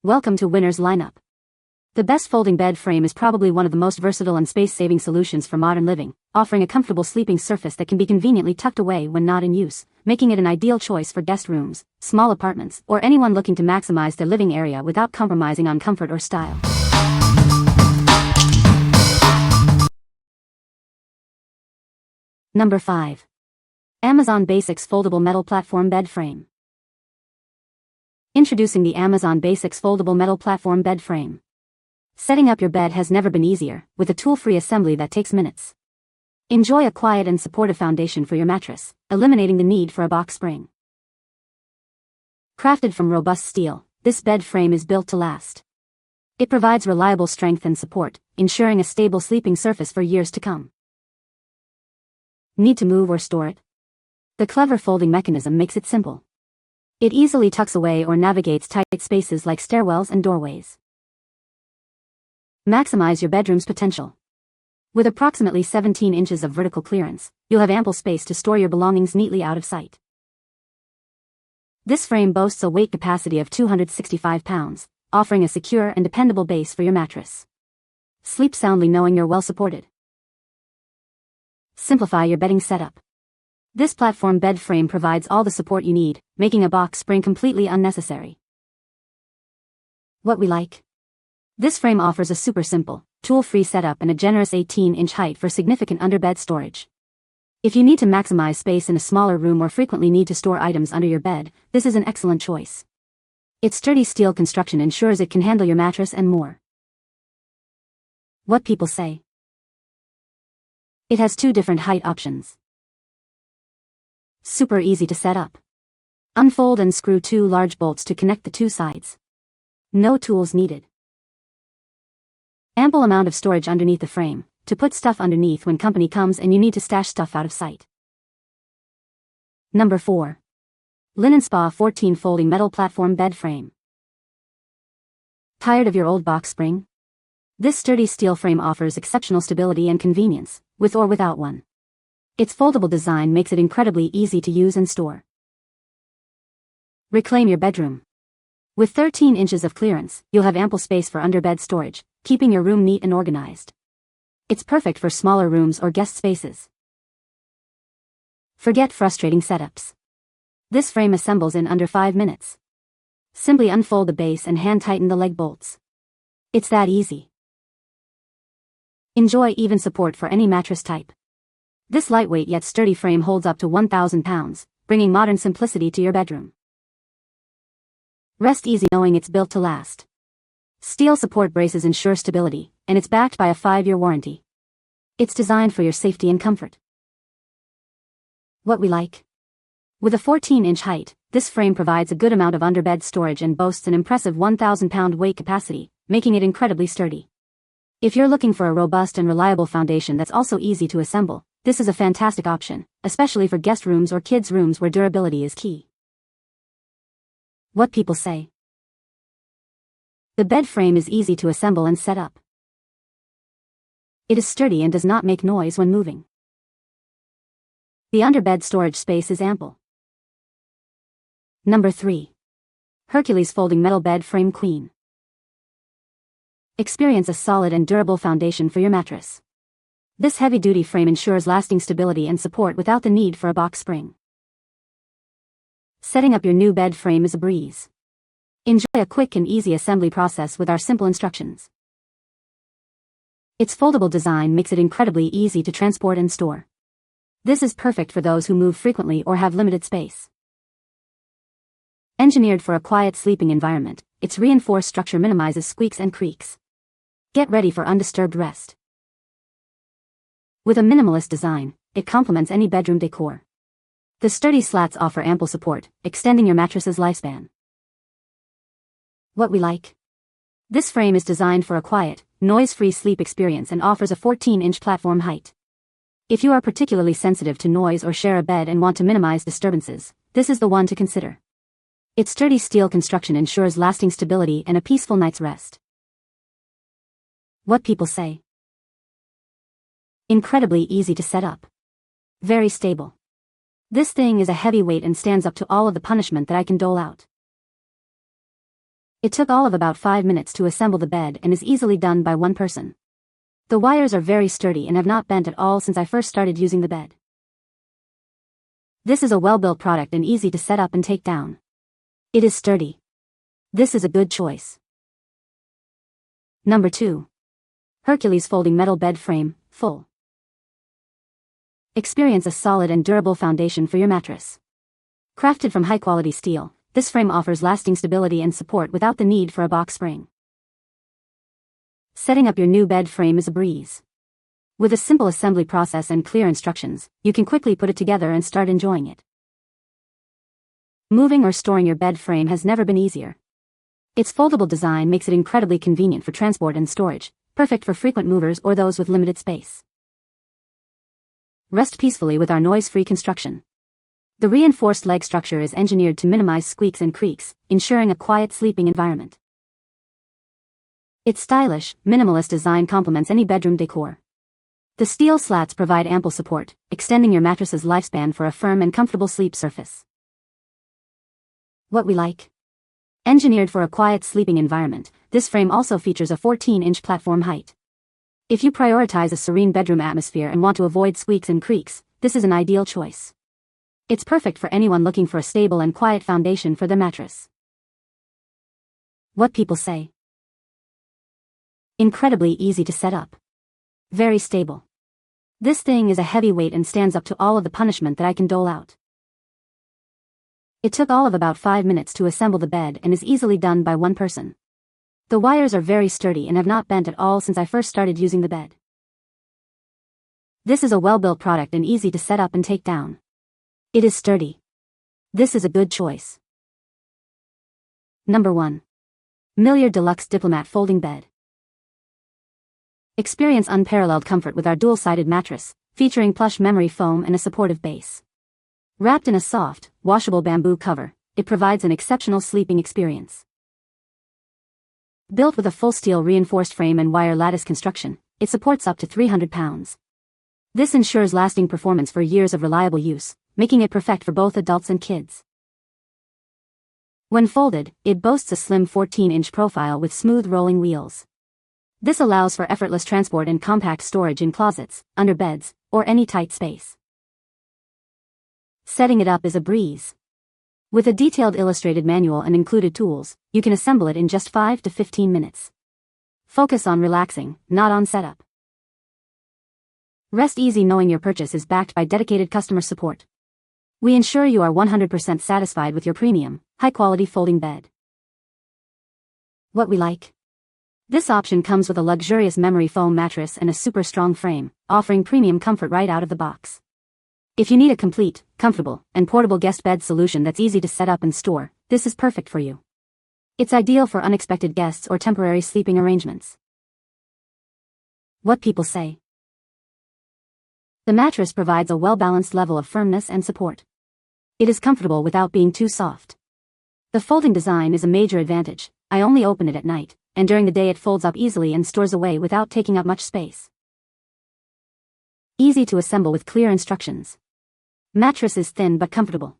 Welcome to Winner's Lineup. The best folding bed frame is probably one of the most versatile and space-saving solutions for modern living, offering a comfortable sleeping surface that can be conveniently tucked away when not in use, making it an ideal choice for guest rooms, small apartments, or anyone looking to maximize their living area without compromising on comfort or style. Number 5. Amazon Basics Foldable Metal Platform Bed Frame. Introducing the Amazon Basics Foldable Metal Platform Bed Frame. Setting up your bed has never been easier, with a tool-free assembly that takes minutes. Enjoy a quiet and supportive foundation for your mattress, eliminating the need for a box spring. Crafted from robust steel, this bed frame is built to last. It provides reliable strength and support, ensuring a stable sleeping surface for years to come. Need to move or store it? The clever folding mechanism makes it simple. It easily tucks away or navigates tight spaces like stairwells and doorways. Maximize your bedroom's potential. With approximately 17 inches of vertical clearance, you'll have ample space to store your belongings neatly out of sight. This frame boasts a weight capacity of 265 pounds, offering a secure and dependable base for your mattress. Sleep soundly knowing you're well supported. Simplify your bedding setup. This platform bed frame provides all the support you need, making a box spring completely unnecessary. What we like? This frame offers a super simple, tool-free setup and a generous 18-inch height for significant underbed storage. If you need to maximize space in a smaller room or frequently need to store items under your bed, this is an excellent choice. Its sturdy steel construction ensures it can handle your mattress and more. What people say? It has 2 different height options. Super easy to set up. Unfold and screw 2 large bolts to connect the 2 sides. No tools needed. Ample amount of storage underneath the frame, to put stuff underneath when company comes and you need to stash stuff out of sight. Number 4. Linenspa 14 Folding Metal Platform Bed Frame. Tired of your old box spring? This sturdy steel frame offers exceptional stability and convenience, with or without one. Its foldable design makes it incredibly easy to use and store. Reclaim your bedroom. With 13 inches of clearance, you'll have ample space for underbed storage, keeping your room neat and organized. It's perfect for smaller rooms or guest spaces. Forget frustrating setups. This frame assembles in under 5 minutes. Simply unfold the base and hand-tighten the leg bolts. It's that easy. Enjoy even support for any mattress type. This lightweight yet sturdy frame holds up to 1,000 pounds, bringing modern simplicity to your bedroom. Rest easy knowing it's built to last. Steel support braces ensure stability, and it's backed by a 5-year warranty. It's designed for your safety and comfort. What we like? With a 14-inch height, this frame provides a good amount of underbed storage and boasts an impressive 1,000-pound weight capacity, making it incredibly sturdy. If you're looking for a robust and reliable foundation that's also easy to assemble, this is a fantastic option, especially for guest rooms or kids' rooms where durability is key. What people say? The bed frame is easy to assemble and set up. It is sturdy and does not make noise when moving. The underbed storage space is ample. Number 3. Hercules Folding Metal Bed Frame Queen. Experience a solid and durable foundation for your mattress. This heavy-duty frame ensures lasting stability and support without the need for a box spring. Setting up your new bed frame is a breeze. Enjoy a quick and easy assembly process with our simple instructions. Its foldable design makes it incredibly easy to transport and store. This is perfect for those who move frequently or have limited space. Engineered for a quiet sleeping environment, its reinforced structure minimizes squeaks and creaks. Get ready for undisturbed rest. With a minimalist design, it complements any bedroom decor. The sturdy slats offer ample support, extending your mattress's lifespan. What we like? This frame is designed for a quiet, noise-free sleep experience and offers a 14-inch platform height. If you are particularly sensitive to noise or share a bed and want to minimize disturbances, this is the one to consider. Its sturdy steel construction ensures lasting stability and a peaceful night's rest. What people say? Incredibly easy to set up. Very stable. This thing is a heavyweight and stands up to all of the punishment that I can dole out. It took all of about 5 minutes to assemble the bed and is easily done by one person. The wires are very sturdy and have not bent at all since I first started using the bed. This is a well-built product and easy to set up and take down. It is sturdy. This is a good choice. Number 2. Hercules Folding Metal Bed Frame, Full. Experience a solid and durable foundation for your mattress. Crafted from high-quality steel, this frame offers lasting stability and support without the need for a box spring. Setting up your new bed frame is a breeze. With a simple assembly process and clear instructions, you can quickly put it together and start enjoying it. Moving or storing your bed frame has never been easier. Its foldable design makes it incredibly convenient for transport and storage, perfect for frequent movers or those with limited space. Rest peacefully with our noise-free construction. The reinforced leg structure is engineered to minimize squeaks and creaks, ensuring a quiet sleeping environment. Its stylish, minimalist design complements any bedroom decor. The steel slats provide ample support, extending your mattress's lifespan for a firm and comfortable sleep surface. What we like. Engineered for a quiet sleeping environment, this frame also features a 14-inch platform height. If you prioritize a serene bedroom atmosphere and want to avoid squeaks and creaks, this is an ideal choice. It's perfect for anyone looking for a stable and quiet foundation for their mattress. What people say. Incredibly easy to set up. Very stable. This thing is a heavyweight and stands up to all of the punishment that I can dole out. It took all of about 5 minutes to assemble the bed and is easily done by one person. The wires are very sturdy and have not bent at all since I first started using the bed. This is a well-built product and easy to set up and take down. It is sturdy. This is a good choice. Number 1. Milliard Deluxe Diplomat Folding Bed. Experience unparalleled comfort with our dual-sided mattress, featuring plush memory foam and a supportive base. Wrapped in a soft, washable bamboo cover, it provides an exceptional sleeping experience. Built with a full steel reinforced frame and wire lattice construction, it supports up to 300 pounds. This ensures lasting performance for years of reliable use, making it perfect for both adults and kids. When folded, it boasts a slim 14-inch profile with smooth rolling wheels. This allows for effortless transport and compact storage in closets, under beds, or any tight space. Setting it up is a breeze. With a detailed illustrated manual and included tools, you can assemble it in just 5 to 15 minutes. Focus on relaxing, not on setup. Rest easy knowing your purchase is backed by dedicated customer support. We ensure you are 100% satisfied with your premium, high-quality folding bed. What we like. This option comes with a luxurious memory foam mattress and a super strong frame, offering premium comfort right out of the box. If you need a complete, comfortable, and portable guest bed solution that's easy to set up and store, this is perfect for you. It's ideal for unexpected guests or temporary sleeping arrangements. What people say. The mattress provides a well-balanced level of firmness and support. It is comfortable without being too soft. The folding design is a major advantage. I only open it at night, and during the day it folds up easily and stores away without taking up much space. Easy to assemble with clear instructions. Mattress is thin but comfortable.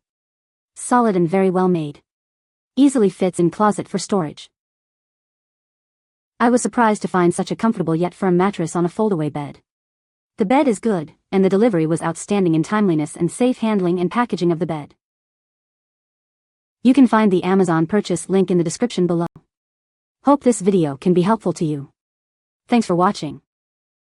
Solid and very well made. Easily fits in closet for storage. I was surprised to find such a comfortable yet firm mattress on a foldaway bed. The bed is good, and the delivery was outstanding in timeliness and safe handling and packaging of the bed. You can find the Amazon purchase link in the description below. Hope this video can be helpful to you. Thanks for watching.